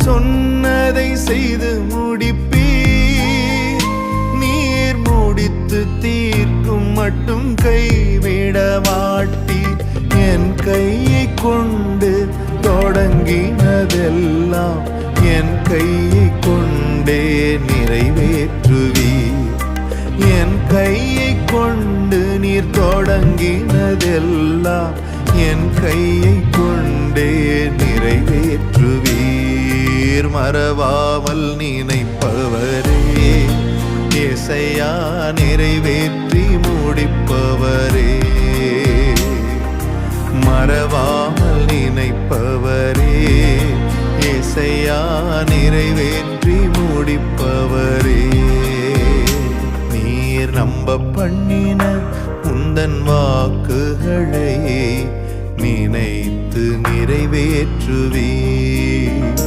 சொன்னதை செய்து முடிப்பீர். நீர் முடித்து தீர்க்கும் மட்டும் கைவிட மாட்டீர். என் கையை கொண்டு தொடங்கினதெல்லாம் என் கையை கொண்டே நிறைவேற்றுவீர். என் கையை கொண்டு நீர் தொடங்கினதெல்லாம் என் கையை கொண்டே நிறைவேற்றுவீர். மறவாமல் நினைப்பவரே, ஏசையா நிறைவேற்றி முடிப்பவரே. மறவாமல் நினைப்பவரே, ஏசையா நிறைவேற்றி முடிப்பவரே. நீர் நம்ப பண்ணின உந்தன் வாக்குகளை நினைத்து நிறைவேற்றுவீர்.